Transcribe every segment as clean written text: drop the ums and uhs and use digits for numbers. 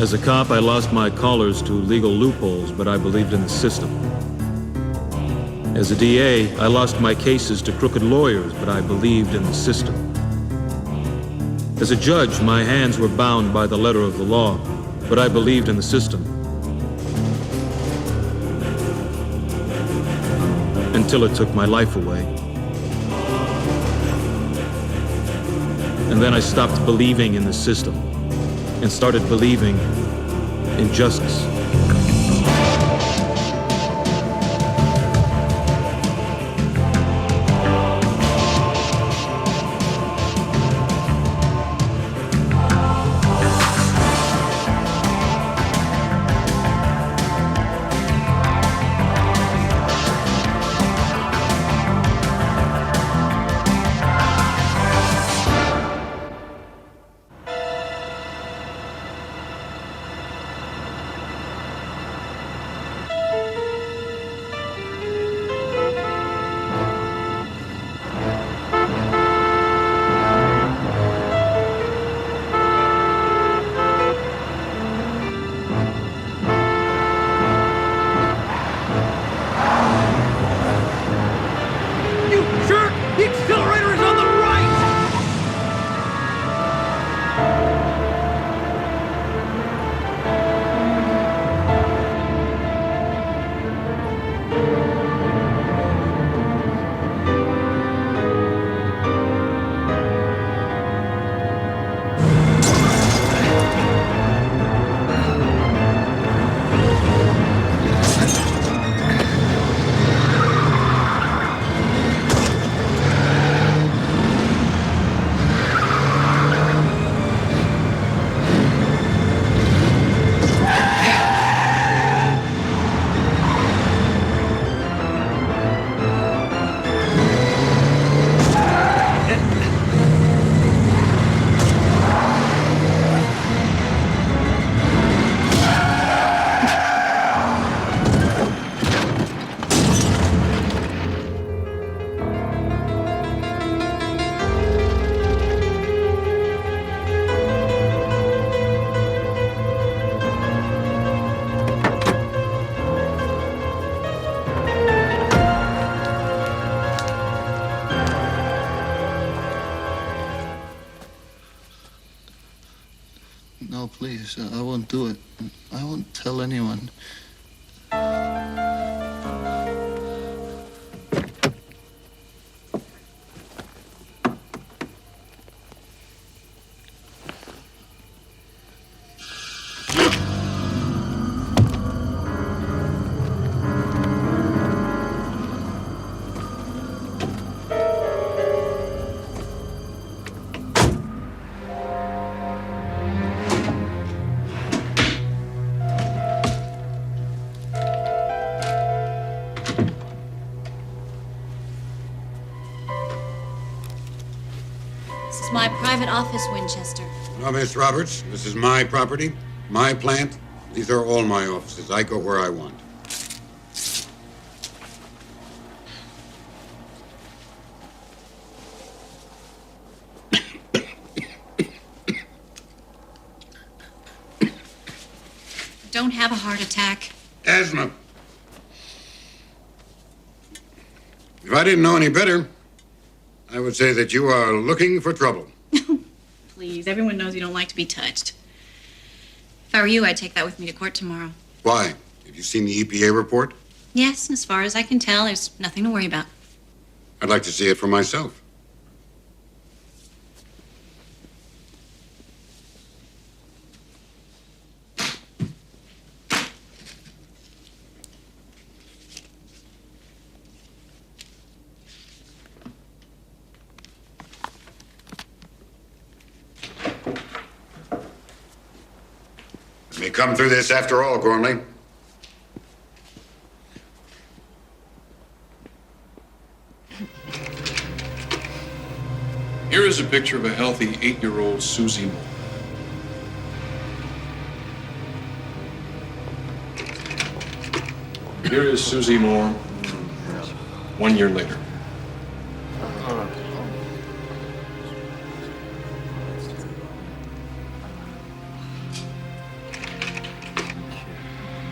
As a cop, I lost my collars to legal loopholes, but I believed in the system. As a DA, I lost my cases to crooked lawyers, but I believed in the system. As a judge, my hands were bound by the letter of the law, but I believed in the system. Until it took my life away. And then I stopped believing in the system and started believing in justice. No, please, I won't do it. I won't tell anyone. This is my private office, Winchester. No, Miss Roberts, this is my property, my plant. These are all my offices. I go where I want. Don't have a heart attack. Asthma. If I didn't know any better, I would say that you are looking for trouble. Please, everyone knows you don't like to be touched. If I were you, I'd take that with me to court tomorrow. Why? Have you seen the EPA report? Yes, and as far as I can tell, there's nothing to worry about. I'd like to see it for myself. Let me come through this after all, Gormley. Here is a picture of a healthy 8-year-old Susie Moore. Here is Susie Moore 1 year later.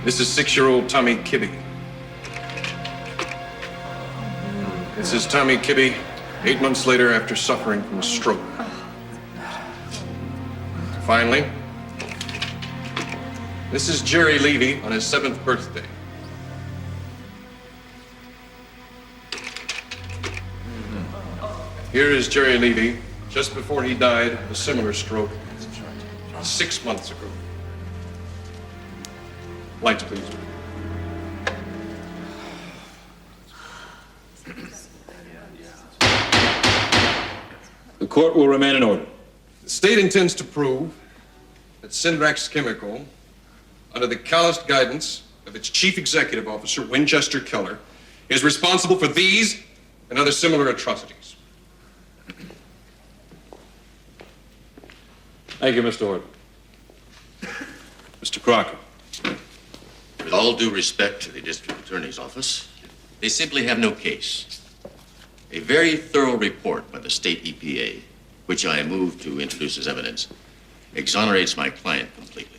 This is 6-year-old Tommy Kibbe. This is Tommy Kibbe, 8 months later after suffering from a stroke. Finally, this is Jerry Levy on his 7th birthday. Here is Jerry Levy just before he died of a similar stroke 6 months ago. Lights, please. The court will remain in order. The state intends to prove that Syndrax Chemical, under the calloused guidance of its chief executive officer, Winchester Keller, is responsible for these and other similar atrocities. Thank you, Mr. Horton. Mr. Crocker. With all due respect to the district attorney's office, they simply have no case. A very thorough report by the state EPA, which I move to introduce as evidence, exonerates my client completely.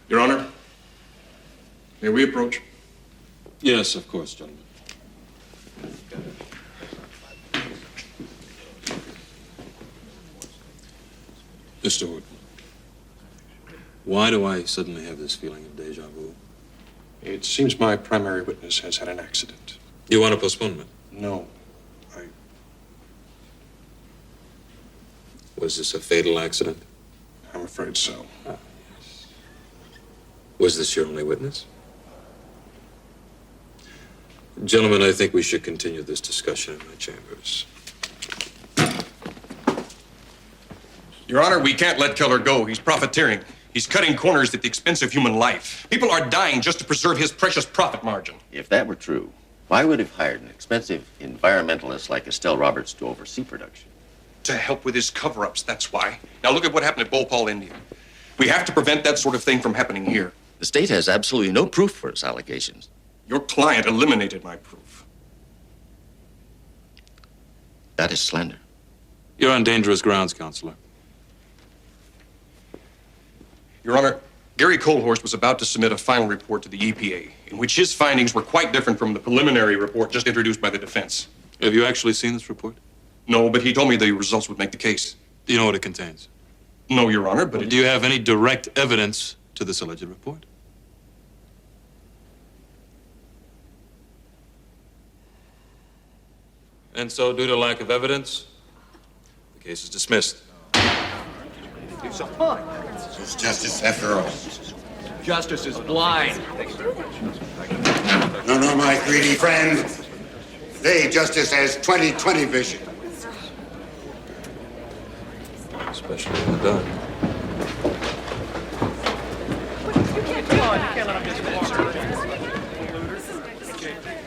Your Honor, may we approach? Yes, of course, gentlemen. Mr. Horton, why do I suddenly have this feeling of deja vu? It seems my primary witness has had an accident. You want a postponement? No, Was this a fatal accident? I'm afraid so. Was this your only witness? Gentlemen, I think we should continue this discussion in my chambers. Your Honor, we can't let Keller go. He's profiteering. He's cutting corners at the expense of human life. People are dying just to preserve his precious profit margin. If that were true, why would he have hired an expensive environmentalist like Estelle Roberts to oversee production? To help with his cover-ups, that's why. Now look at what happened at Bhopal, India. We have to prevent that sort of thing from happening here. The state has absolutely no proof for its allegations. Your client eliminated my proof. That is slander. You're on dangerous grounds, Counselor. Your Honor, Gary Colehorst was about to submit a final report to the EPA, in which his findings were quite different from the preliminary report just introduced by the defense. Have you actually seen this report? No, but he told me the results would make the case. Do you know what it contains? No, Your Honor, but Do you have any direct evidence to this alleged report? And so, due to lack of evidence, the case is dismissed. It's justice after all. Justice is blind. No, my greedy friend. Today, justice has 20/20 vision. Especially in the dark.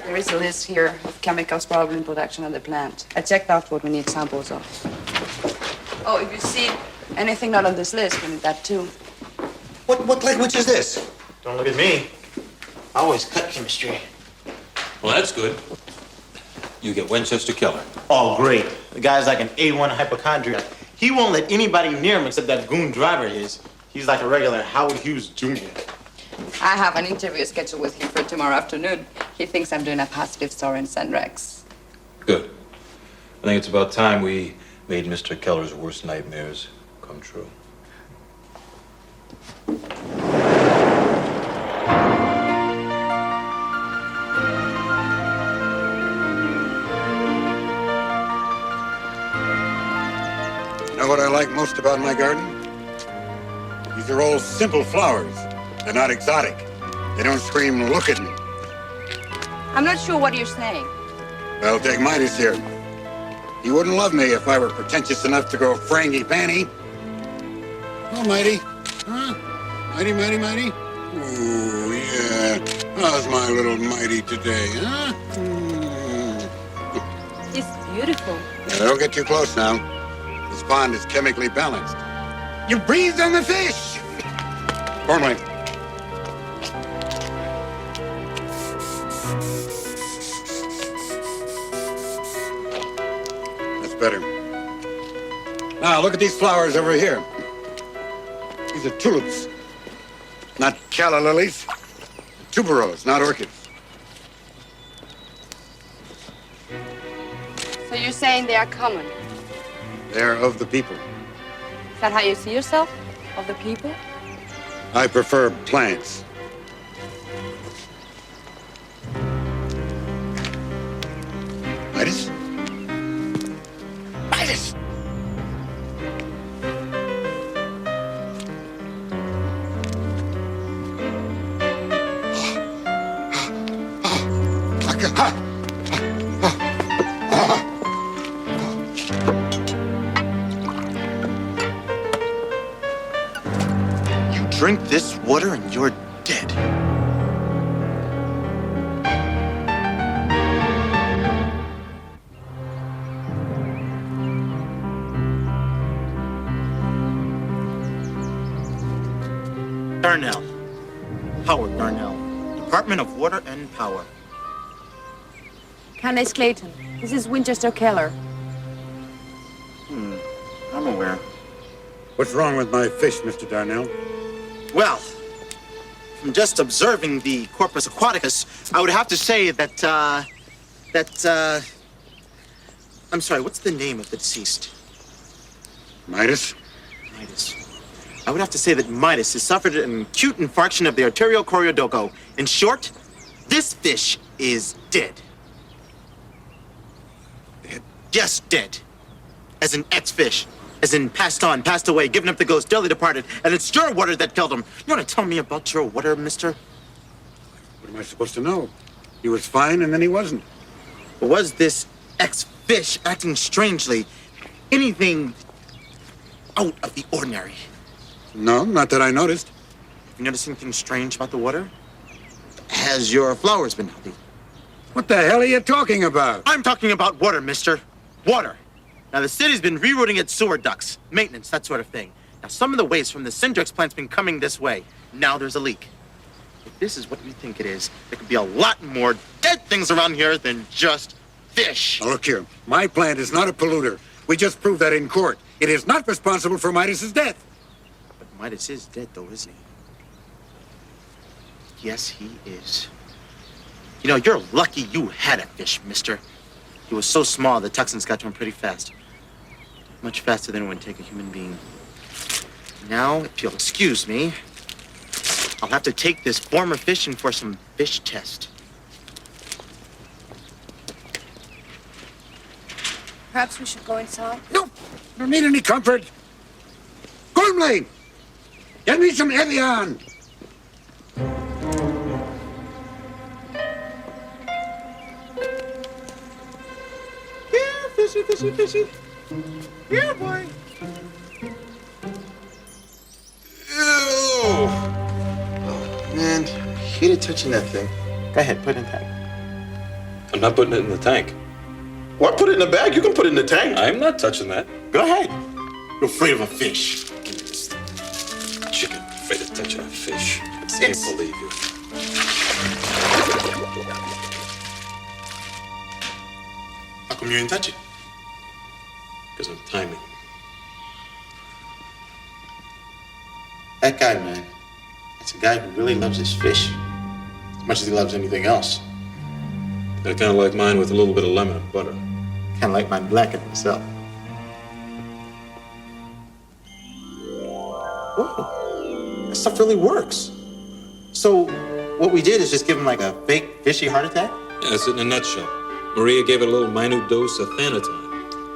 There is a list here of chemicals probably in production at the plant. I checked out what we need samples of. Oh, if you see anything not on this list, we need that too. What language is this? Don't look at me. I always cut chemistry. Well, that's good. You get Winchester Keller. Oh, great. The guy's like an A1 hypochondriac. He won't let anybody near him except that goon driver of his. He's like a regular Howard Hughes Jr. I have an interview scheduled with him for tomorrow afternoon. He thinks I'm doing a positive story in Syndrax. Good. I think it's about time we made Mr. Keller's worst nightmares come true. You know what I like most about my garden? These are all simple flowers. They're not exotic. They don't scream, look at me. I'm not sure what you're saying. Well, take Midas here. He wouldn't love me if I were pretentious enough to go frangy-panny. Oh, Mighty. Huh? Mighty. Ooh, yeah. How's my little Mighty today, huh? He's beautiful. Now, don't get too close now. This pond is chemically balanced. You breathed on the fish! Gormley. That's better. Now, look at these flowers over here. These are tulips, not calla lilies. Tuberose, not orchids. So you're saying they are common? They're of the people. Is that how you see yourself? Of the people? I prefer plants. Midas? Midas! You drink this water and you're dead. Darnell. Howard Darnell. Department of Water and Power. Candace Clayton, this is Winchester Keller. I'm aware. What's wrong with my fish, Mr. Darnell? Well, from just observing the Corpus Aquaticus, I would have to say that, I'm sorry, what's the name of the deceased? Midas? Midas. I would have to say that Midas has suffered an acute infarction of the arterial choriodoco. In short, this fish is dead. Dead? Yes, dead. As in ex-fish. As in passed on, passed away, given up the ghost, dearly departed. And it's your water that killed him. You want to tell me about your water, mister? What am I supposed to know? He was fine and then he wasn't. Was this ex-fish acting strangely? Anything out of the ordinary? No, not that I noticed. You notice anything strange about the water? Has your flowers been healthy? What the hell are you talking about? I'm talking about water, mister. Water. Now, the city's been rerouting its sewer ducts, maintenance, that sort of thing. Now, some of the waste from the Syndrex plant's been coming this way. Now there's a leak. If this is what you think it is, there could be a lot more dead things around here than just fish. Now, look here. My plant is not a polluter. We just proved that in court. It is not responsible for Midas's death. But Midas is dead, though, isn't he? Yes, he is. You know, you're lucky you had a fish, mister. He was so small, the toxins got to him pretty fast. Much faster than it would take a human being. Now, if you'll excuse me, I'll have to take this former fish in for some fish test. Perhaps we should go inside? No, don't need any comfort. Gormley, get me some Evian. Yeah, fishy, fishy, fishy. Yeah, boy. Ew. Oh, man, I hated touching that thing. Go ahead, put it in the tank. I'm not putting it in the tank. What? Put it in the bag? You can put it in the tank. I'm not touching that. Go ahead. You're afraid of a fish. Chicken, afraid of touching a fish. I It's- can't believe you. How come you didn't touch it? Because I'm timing. That guy, man. That's a guy who really loves his fish. As much as he loves anything else. I kind of like mine with a little bit of lemon and butter. Kind of like mine blackened himself. Whoa. That stuff really works. So, what we did is just give him like a fake fishy heart attack? Yeah, that's it in a nutshell. Maria gave it a little minute dose of thanatine.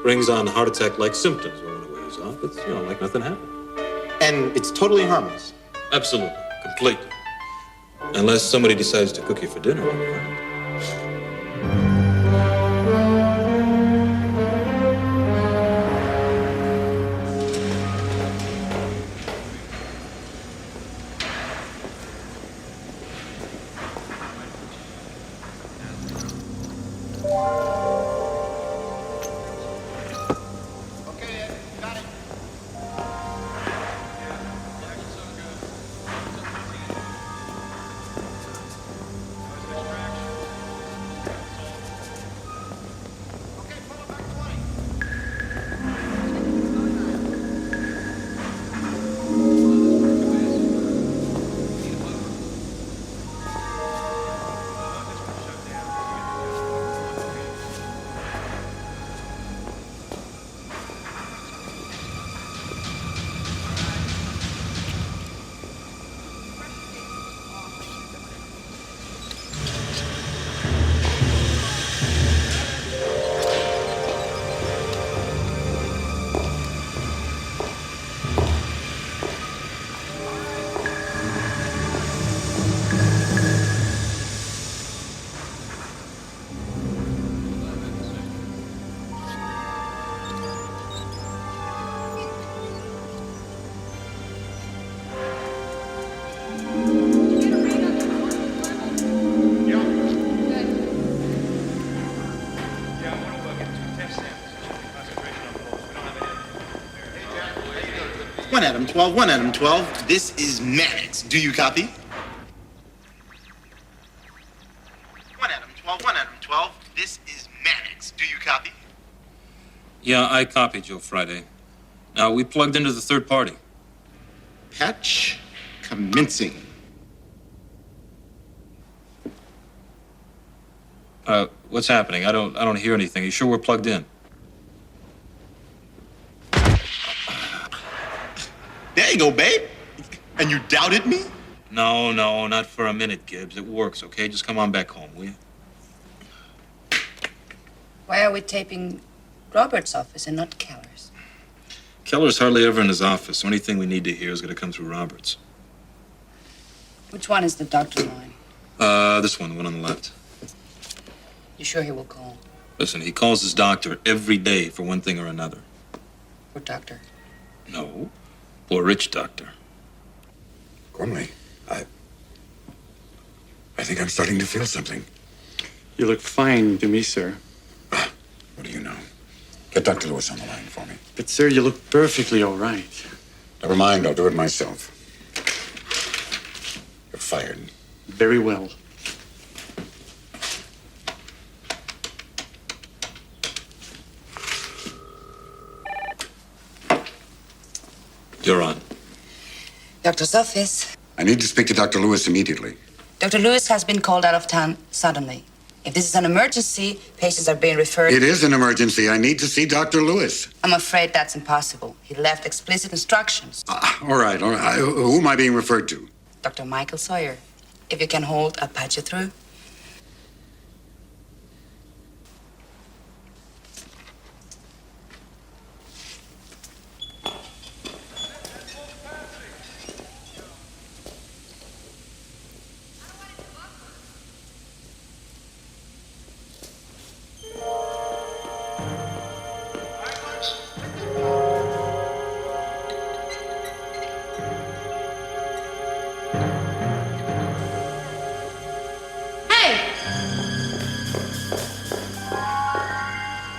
Brings on heart attack-like symptoms when it wears off. It's, like nothing happened. And it's totally harmless. Absolutely. Completely. Unless somebody decides to cook you for dinner one night. 1 Adam 12, 1 Adam 12. This is Mannix. Do you copy? 1 Adam 12, 1 Adam 12. This is Mannix. Do you copy? Yeah, I copied Joe Friday. Now, we plugged into the third party. Patch commencing. What's happening? I don't hear anything. You sure we're plugged in? There you go, babe. And you doubted me? No, not for a minute, Gibbs. It works, okay? Just come on back home, will you? Why are we taping Robert's office and not Keller's? Keller's hardly ever in his office. The only thing we need to hear is going to come through Roberts. Which one is the doctor line? This one, the one on the left. You sure he will call? Listen, he calls his doctor every day for one thing or another. What doctor? No, poor rich doctor. Gormley, I think I'm starting to feel something. You look fine to me, sir. What do you know? Get Dr. Lewis on the line for me. But, sir, you look perfectly all right. Never mind, I'll do it myself. You're fired. Very well. You're on. Doctor's office. I need to speak to Dr. Lewis immediately. Dr. Lewis has been called out of town suddenly. If this is an emergency, patients are being referred. It is an emergency. I need to see Dr. Lewis. I'm afraid that's impossible. He left explicit instructions. All right. Who am I being referred to? Dr. Michael Sawyer. If you can hold, I'll patch you through.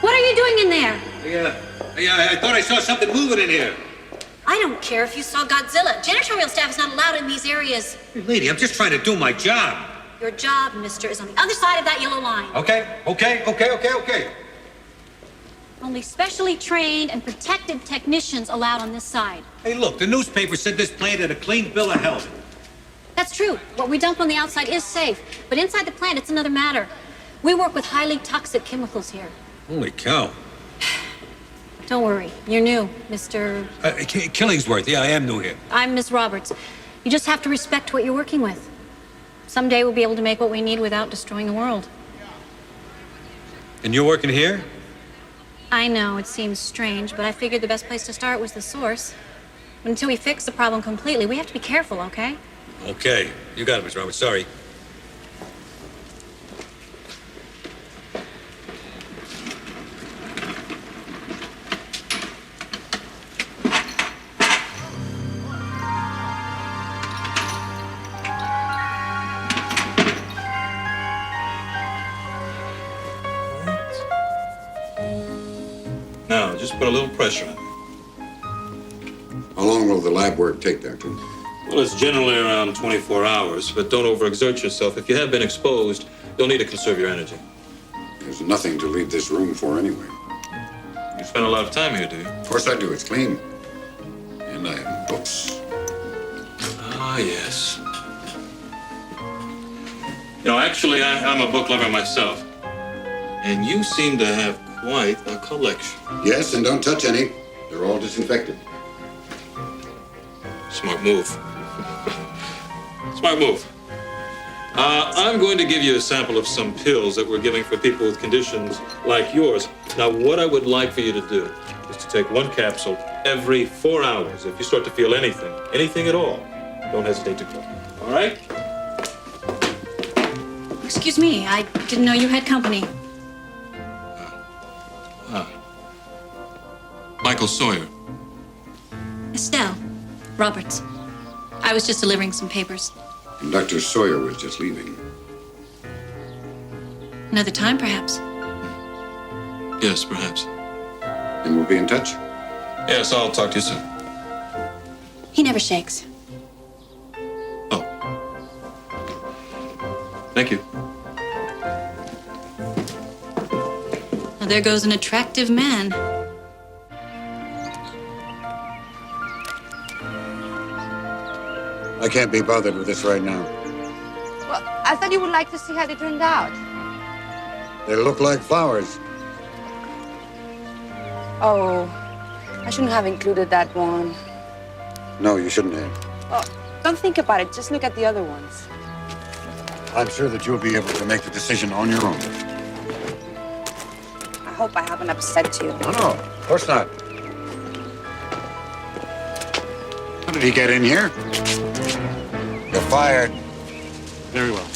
What are you doing in there? I thought I saw something moving in here. I don't care if you saw Godzilla. Janitorial staff is not allowed in these areas. Hey, lady, I'm just trying to do my job. Your job, mister, is on the other side of that yellow line. Okay. Only specially trained and protected technicians allowed on this side. Hey, look, the newspaper said this plant had a clean bill of health. That's true. What we dump on the outside is safe. But inside the plant, it's another matter. We work with highly toxic chemicals here. Holy cow. Don't worry. You're new, Mr. Killingsworth, yeah, I am new here. I'm Miss Roberts. You just have to respect what you're working with. Someday we'll be able to make what we need without destroying the world. And you're working here? I know it seems strange, but I figured the best place to start was the source. But until we fix the problem completely, we have to be careful, okay? Okay. You got it, Miss Roberts. Sorry. Now, just put a little pressure on it. How long will the lab work take, Doctor? Well, it's generally around 24 hours, but don't overexert yourself. If you have been exposed, you'll need to conserve your energy. There's nothing to leave this room for anyway. You spend a lot of time here, do you? Of course I do. It's clean. And I have books. Ah, yes. You know, actually, I'm a book lover myself. And you seem to have quite a collection. Yes, and don't touch any. They're all disinfected. Smart move. Smart move. I'm going to give you a sample of some pills that we're giving for people with conditions like yours. Now, what I would like for you to do is to take one capsule every 4 hours. If you start to feel anything at all, don't hesitate to call. All right? Excuse me, I didn't know you had company. Michael Sawyer. Estelle Roberts. I was just delivering some papers. And Dr. Sawyer was just leaving. Another time, perhaps. Yes, perhaps. And we'll be in touch. Yes, I'll talk to you soon. He never shakes. Oh. Thank you. Well, there goes an attractive man. I can't be bothered with this right now. Well, I thought you would like to see how they turned out. They look like flowers. Oh, I shouldn't have included that one. No, you shouldn't have. Oh, don't think about it. Just look at the other ones. I'm sure that you'll be able to make the decision on your own. I hope I haven't upset you. No, no, of course not. How did he get in here? You're fired. Very well.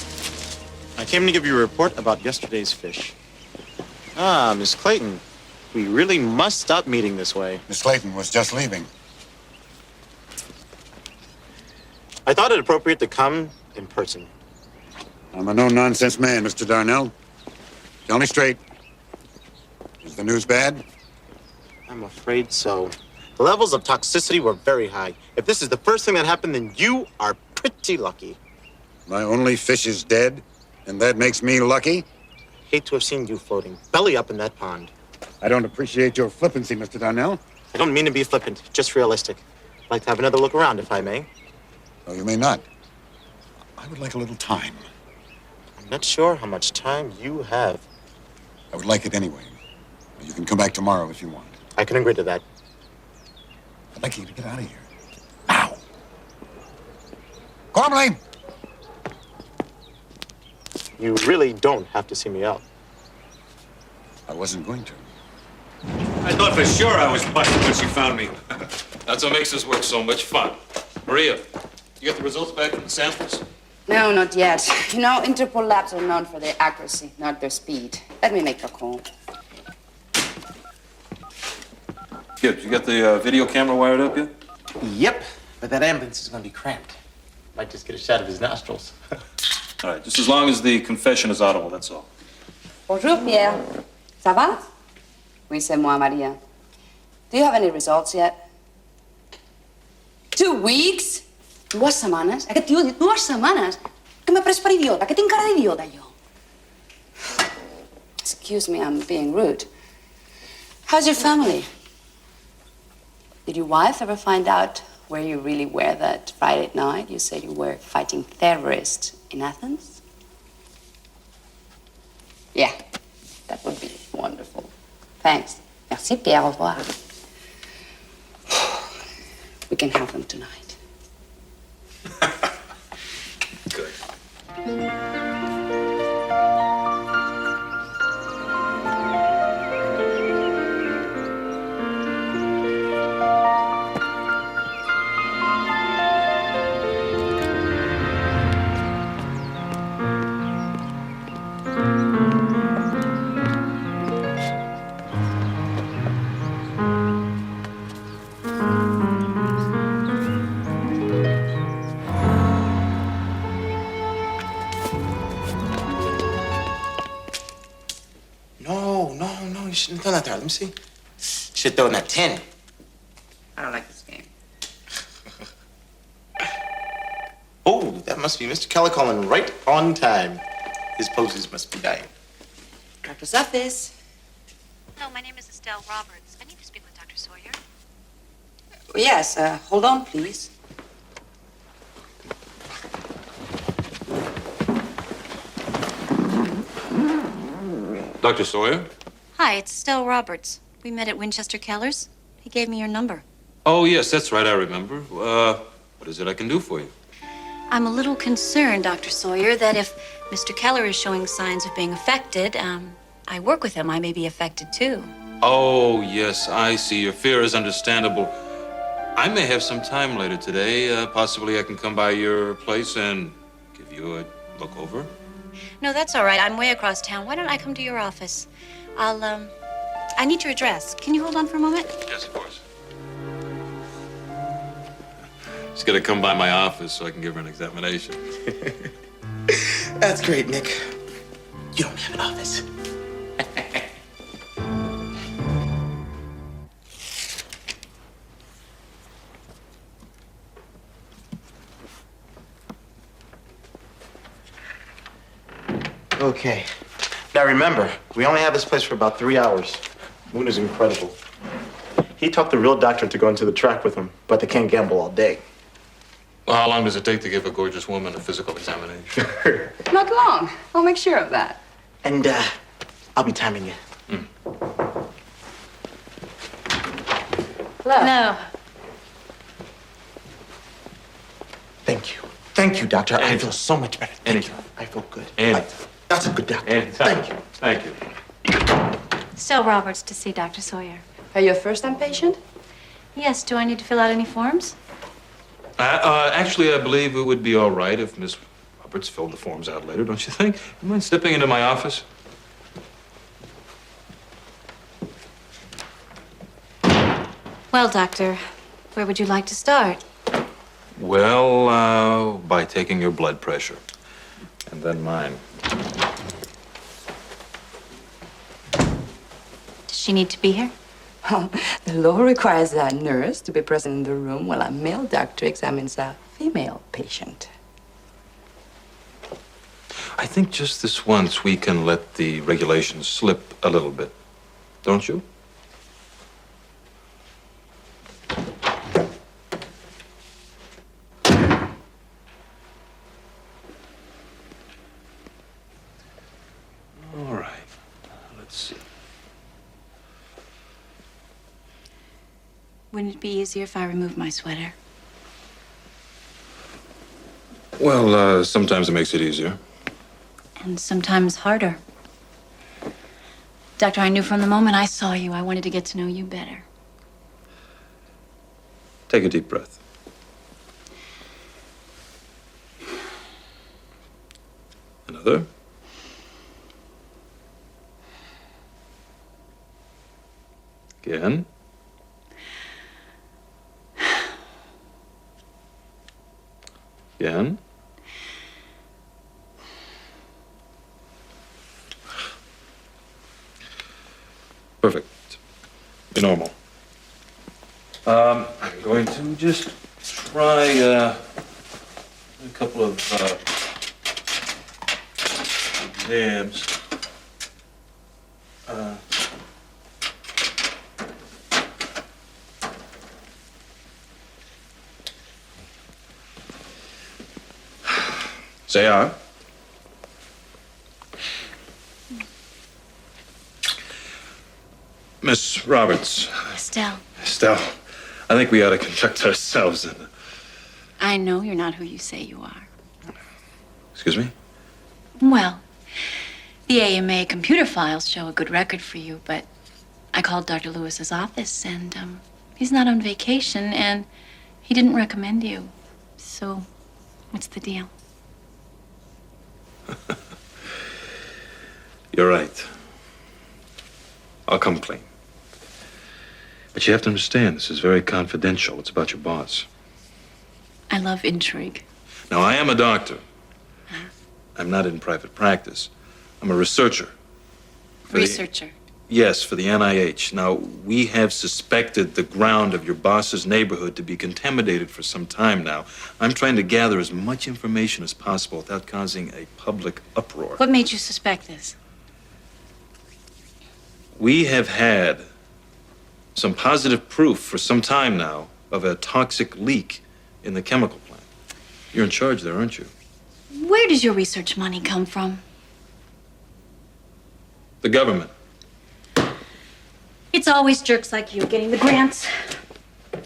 I came to give you a report about yesterday's fish. Ah, Miss Clayton. We really must stop meeting this way. Miss Clayton was just leaving. I thought it appropriate to come in person. I'm a no-nonsense man, Mr. Darnell. Tell me straight. Is the news bad? I'm afraid so. The levels of toxicity were very high. If this is the first thing that happened, then you are pretty lucky. My only fish is dead, and that makes me lucky? Hate to have seen you floating, belly up in that pond. I don't appreciate your flippancy, Mr. Darnell. I don't mean to be flippant, just realistic. I'd like to have another look around, if I may. No, you may not. I would like a little time. I'm not sure how much time you have. I would like it anyway. You can come back tomorrow if you want. I can agree to that. I'd like you to get out of here. Now! Gormley! You really don't have to see me out. I wasn't going to. I thought for sure I was busted when she found me. That's what makes this work so much fun. Maria, you got the results back from the samples? No, not yet. You know, Interpol labs are known for their accuracy, not their speed. Let me make a call. Gibbs, you got the video camera wired up yet? Yep, but that ambulance is gonna be cramped. Might just get a shot of his nostrils. All right, just as long as the confession is audible, that's all. Bonjour, Pierre. Ça va? Oui, c'est moi, Maria. Do you have any results yet? 2 weeks? 2 setmanes? Aquest tio ha dit 2 setmanes? Que m'ha pres per idiota? Que tinc cara d'idiota, jo? Excuse me, I'm being rude. How's your family? Did your wife ever find out where you really were that Friday night? You said you were fighting terrorists in Athens? Yeah, that would be wonderful. Thanks. Merci, Pierre. Au revoir. We can have them tonight. Good. No, you shouldn't have done that there. Let me see. Should throw in that 10. I don't like this game. Oh, that must be Mr. Keller calling right on time. His poses must be dying. Doctor's office. Hello, my name is Estelle Roberts. I need to speak with Dr. Sawyer. Yes, hold on, please. Dr. Sawyer? Hi, it's Estelle Roberts. We met at Winchester Keller's. He gave me your number. Oh, yes, that's right, I remember. What is it I can do for you? I'm a little concerned, Dr. Sawyer, that if Mr. Keller is showing signs of being affected, I work with him, I may be affected too. Oh, yes, I see. Your fear is understandable. I may have some time later today. Possibly I can come by your place and give you a look over. No, that's all right. I'm way across town. Why don't I come to your office? I need your address. Can you hold on for a moment? Yes, of course. She's gonna come by my office so I can give her an examination. That's great, Nick. You don't have an office. Okay. Now remember, we only have this place for about 3 hours. Moon is incredible. He talked the real doctor into going to the track with him, but they can't gamble all day. Well, how long does it take to give a gorgeous woman a physical examination? Not long. I'll make sure of that. And I'll be timing you. Hello. No. Thank you. Thank you, doctor. I Anytime. feel so much better. Thank you. Anytime. I feel good. Anytime. That's a good doctor. Anytime. Thank you. Thank you. So, Roberts, to see Dr. Sawyer. Are you a first-time patient? Yes, do I need to fill out any forms? Actually, I believe it would be all right if Miss Roberts filled the forms out later, don't you think? You mind stepping into my office? Well, Doctor, where would you like to start? Well, by taking your blood pressure. And then mine. Does she need to be here? The law requires a nurse to be present in the room while a male doctor examines a female patient. I think just this once we can let the regulations slip a little bit. Don't you? All right. Let's see. Wouldn't it be easier if I removed my sweater? Well, sometimes it makes it easier. And sometimes harder. Doctor, I knew from the moment I saw you, I wanted to get to know you better. Take a deep breath. Another. Again. Again. Perfect. Be normal. I'm going to just try a couple of exams. Say on. Miss Roberts. Estelle, Estelle, I think we ought to conduct ourselves in. I know you're not who you say you are. Excuse me? Well, the AMA computer files show a good record for you, but I called Dr. Lewis's office, and he's not on vacation, and he didn't recommend you. So, what's the deal? You're right. I'll come clean. But you have to understand, this is very confidential. It's about your boss. I love intrigue. Now, I am a doctor. I'm not in private practice. I'm a researcher. For the- Researcher. Yes, for the NIH. Now, we have suspected the ground of your boss's neighborhood to be contaminated for some time now. I'm trying to gather as much information as possible without causing a public uproar. What made you suspect this? We have had some positive proof for some time now of a toxic leak in the chemical plant. You're in charge there, aren't you? Where does your research money come from? The government. It's always jerks like you getting the grants.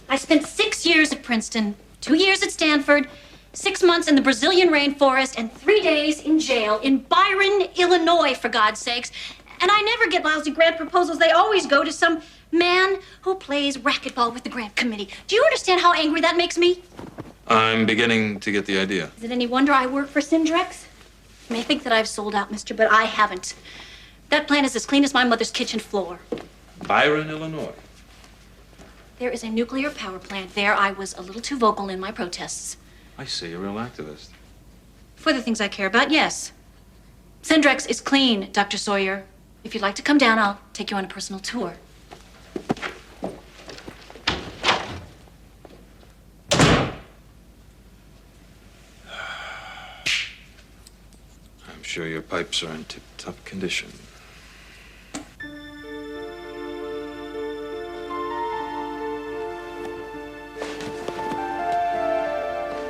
I spent 6 years at Princeton, 2 years at Stanford, 6 months in the Brazilian rainforest, and 3 days in jail in Byron, Illinois, for God's sakes. And I never get lousy grant proposals. They always go to some man who plays racquetball with the grant committee. Do you understand how angry that makes me? I'm beginning to get the idea. Is it any wonder I work for Syndrex? You may think that I've sold out, mister, but I haven't. That plant is as clean as my mother's kitchen floor. Byron, Illinois. There is a nuclear power plant there. I was a little too vocal in my protests. I see, you're a real activist. For the things I care about, yes. Syndrex is clean, Dr. Sawyer. If you'd like to come down, I'll take you on a personal tour. I'm sure you're pipes are in tip-top condition.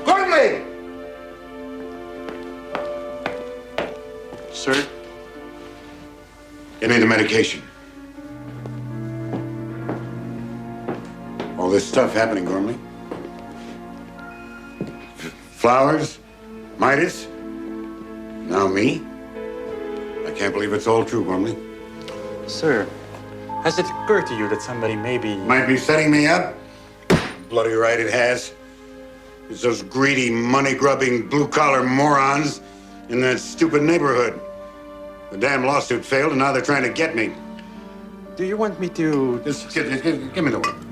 Gormley! Sir? Give me the medication. All this stuff happening, Gormley. Flowers, Midas, now me. I can't believe it's all true, Gormley. Sir, has it occurred to you that somebody maybe... Might be setting me up? Bloody right it has. It's those greedy, money-grubbing, blue-collar morons in that stupid neighborhood. The damn lawsuit failed, and now they're trying to get me. Do you want me to... Just give me the one.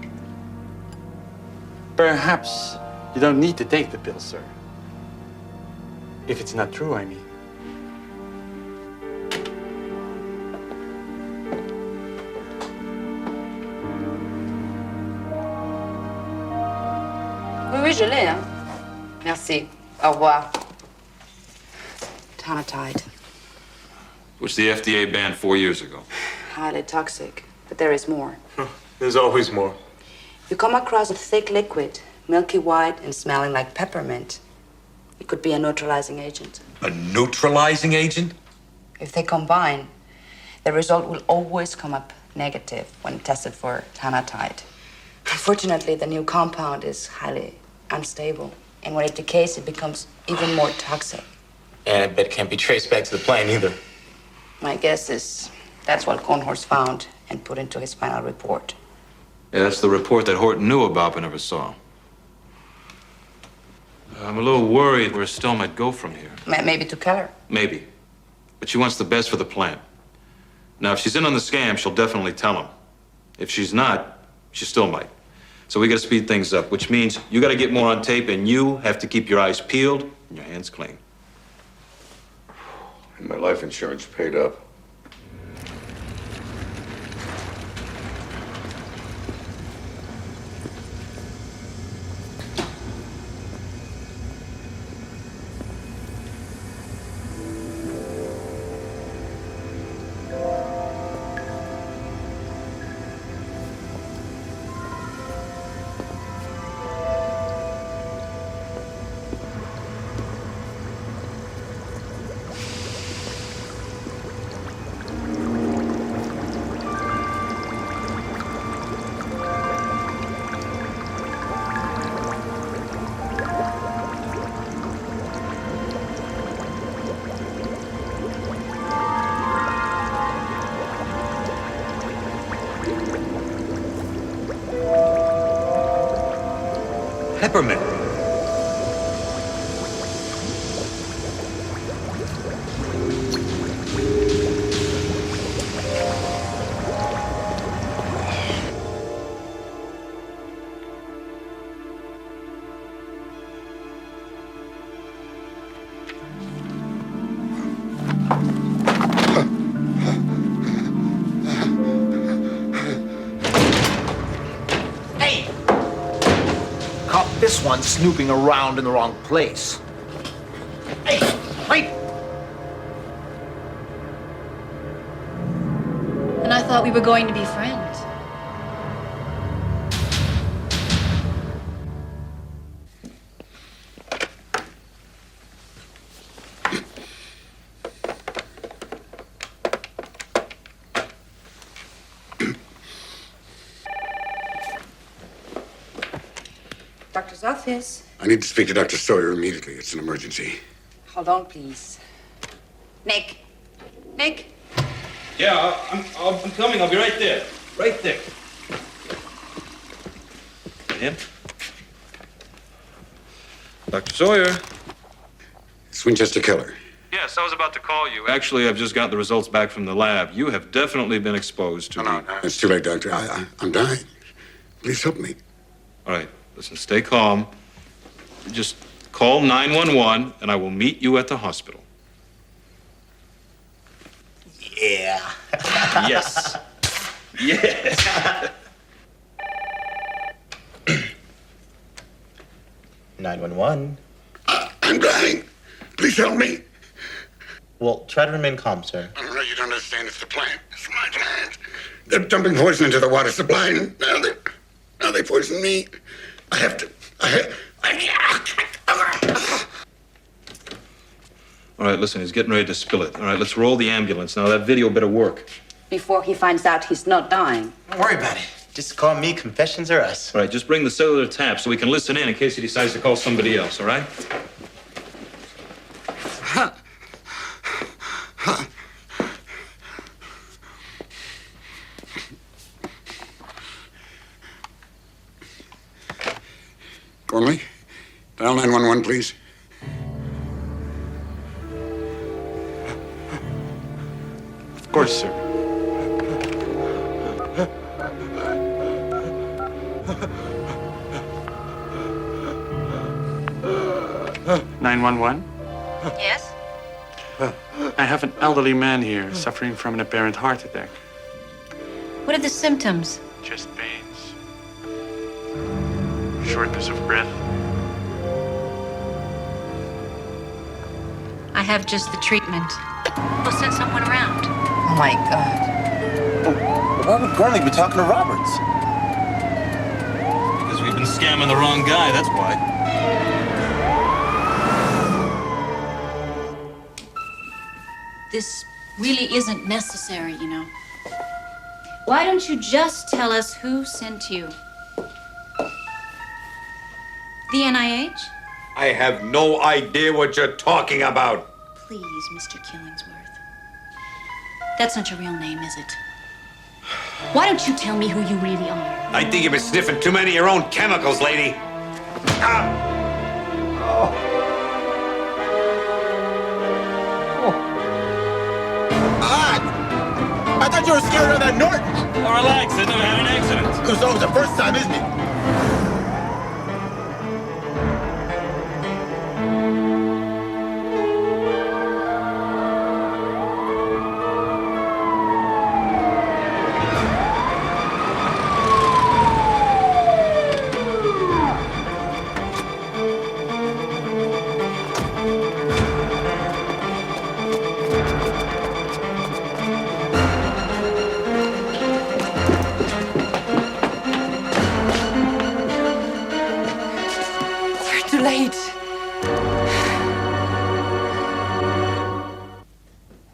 Perhaps you don't need to take the pill, sir. If it's not true, I mean. Oui, oui, je l'ai, hein. Merci. Au revoir. Tonatide. Which the FDA banned 4 years ago. Highly toxic, but there is more. There's always more. You come across a thick liquid, milky white and smelling like peppermint. It could be a neutralizing agent. A neutralizing agent? If they combine, the result will always come up negative when tested for tonatide. Unfortunately, the new compound is highly unstable, and when it decays, it becomes even more toxic. And I bet it can't be traced back to the plane either. My guess is that's what Cornhorst found and put into his final report. Yeah, that's the report that Horton knew about but never saw. I'm a little worried where Estelle might go from here. Maybe to Keller. Maybe. But she wants the best for the plant. Now, if she's in on the scam, she'll definitely tell him. If she's not, she still might. So we gotta speed things up, which means you gotta get more on tape and you have to keep your eyes peeled and your hands clean. And my life insurance paid up. Peppermint. Hey! Caught this one snooping around in the wrong place. Hey, wait! And I thought we were going to be friends. Doctor's office. I need to speak to Dr. Sawyer immediately. It's an emergency. Hold on, please. Nick. Nick. Yeah, I'm coming. I'll be right there. Right there. Him? Dr. Sawyer. It's Winchester Keller. Yes, I was about to call you. Actually, I've just got the results back from the lab. You have definitely been exposed to... No, it's too late, Doctor. I'm dying. Please help me. All right, listen, stay calm. Just call 911, and I will meet you at the hospital. Yeah. Yes. Yes. 911. I'm dying. Please help me. Well, try to remain calm, sir. I don't know, you don't understand. It's the plant. It's my plant. They're dumping poison into the water supply, and now they poison me. I have to. All right, listen, he's getting ready to spill it. All right, let's roll the ambulance. Now, that video better work. Before he finds out he's not dying. Don't worry about it. Just call me Confessions or Us. All right, just bring the cellular tap so we can listen in case he decides to call somebody else, all right? Gormley, dial 911, please. Of course, sir. (911). Yes? I have an elderly man here suffering from an apparent heart attack. What are the symptoms? Chest pains, shortness of breath. I have just the treatment. We'll send someone around. Oh my God. Why would Gormley be talking to Roberts? Because we've been scamming the wrong guy, that's why. This really isn't necessary, you know. Why don't you just tell us who sent you? The NIH? I have no idea what you're talking about. Please, Mr. Killingsworth. That's not your real name, is it? Why don't you tell me who you really are? I think you've been sniffing too many of your own chemicals, lady. Ah! I thought you were scared of that Norton. Oh, relax, I never had an accident. It was always the first time, isn't it? Too late.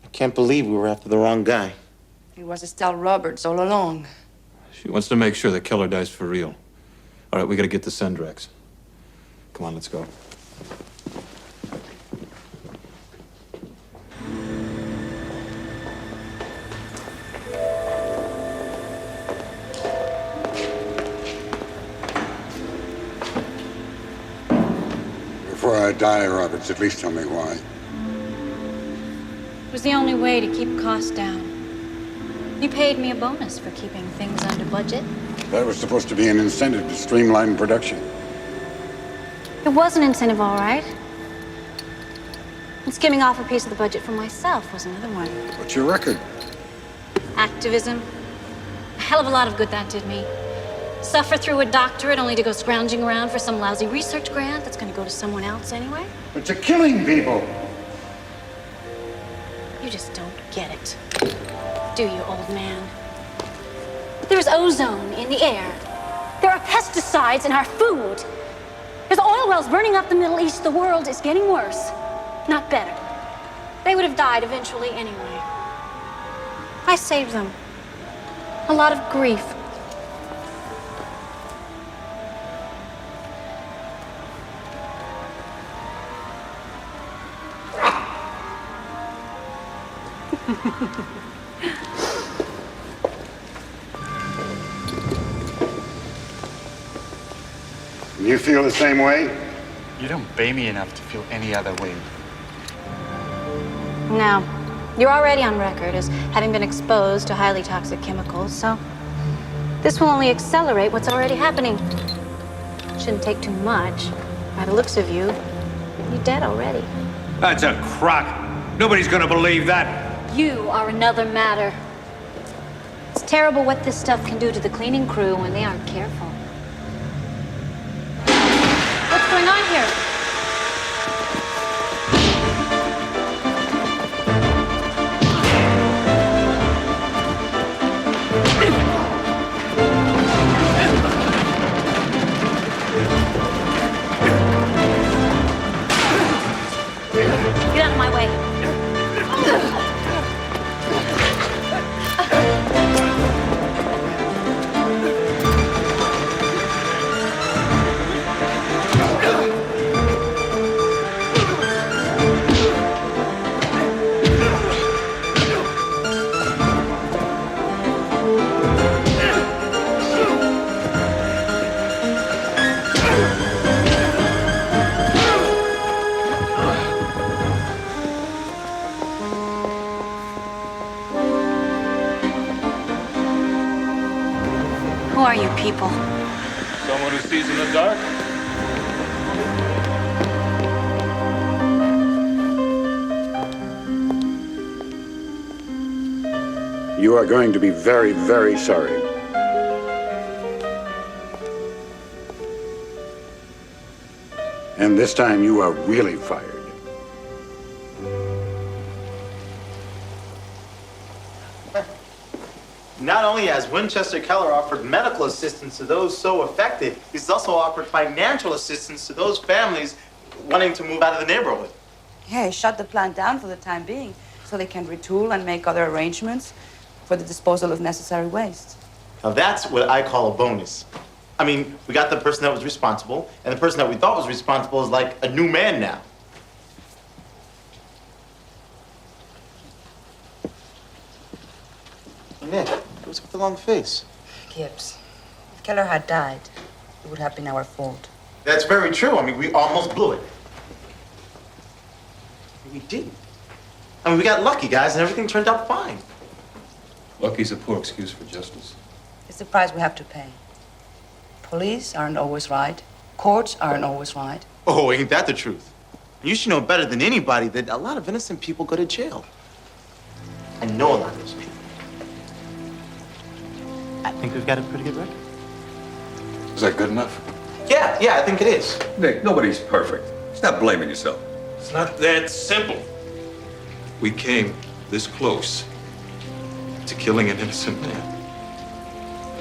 I can't believe we were after the wrong guy. It was Estelle Roberts all along. She wants to make sure the killer dies for real. All right, we gotta get to Sendrex. Come on, let's go. Before I die, Roberts, at least tell me why. It was the only way to keep costs down. You paid me a bonus for keeping things under budget. That was supposed to be an incentive to streamline production. It was an incentive, all right. And skimming off a piece of the budget for myself was another one. What's your record? Activism. A hell of a lot of good that did me. Suffer through a doctorate only to go scrounging around for some lousy research grant that's going to go to someone else anyway. But you're killing people. You just don't get it, do you, old man? There's ozone in the air. There are pesticides in our food. There's oil wells burning up the Middle East. The world is getting worse, not better. They would have died eventually anyway. I saved them. A lot of grief. You feel the same way? You don't pay me enough to feel any other way. Now, you're already on record as having been exposed to highly toxic chemicals, so this will only accelerate what's already happening. Shouldn't take too much. By the looks of you, you're dead already. That's a crock. Nobody's gonna believe that. You are another matter. It's terrible what this stuff can do to the cleaning crew when they aren't careful. What's going on here? are you people? Someone who sees in the dark? You are going to be very, very sorry. And this time you are really fired. Not only has Winchester Keller offered medical assistance to those so affected, he's also offered financial assistance to those families wanting to move out of the neighborhood. Yeah, he shut the plant down for the time being so they can retool and make other arrangements for the disposal of necessary waste. Now that's what I call a bonus. I mean, we got the person that was responsible, and the person that we thought was responsible is like a new man now. Nick, what's with the long face? Gibbs, if Keller had died, it would have been our fault. That's very true. I mean, we almost blew it. We didn't. I mean, we got lucky, guys, and everything turned out fine. Lucky's a poor excuse for justice. It's the price we have to pay. Police aren't always right. Courts aren't always right. Oh, ain't that the truth? You should know better than anybody that a lot of innocent people go to jail. I know a lot of those people. I think we've got a pretty good record. Is that good enough? Yeah, I think it is. Nick, nobody's perfect. Stop blaming yourself. It's not that simple. We came this close to killing an innocent man.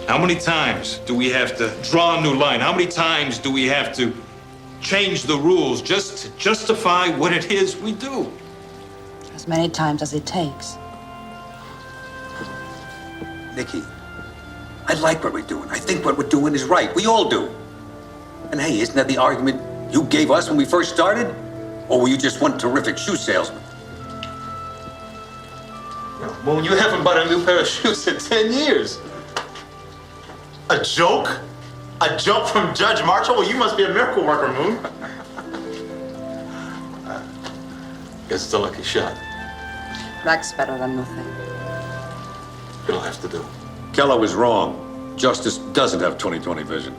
How many times do we have to draw a new line? How many times do we have to change the rules just to justify what it is we do? As many times as it takes. Nicky, I like what we're doing. I think what we're doing is right. We all do. And hey, isn't that the argument you gave us when we first started? Or were you just one terrific shoe salesman? Well, you haven't bought a new pair of shoes in 10 years. A joke? A joke from Judge Marshall? Well, you must be a miracle worker, Moon. Guess it's a lucky shot. Luck's better than nothing. It'll have to do. Keller was wrong. Justice doesn't have 20/20 vision.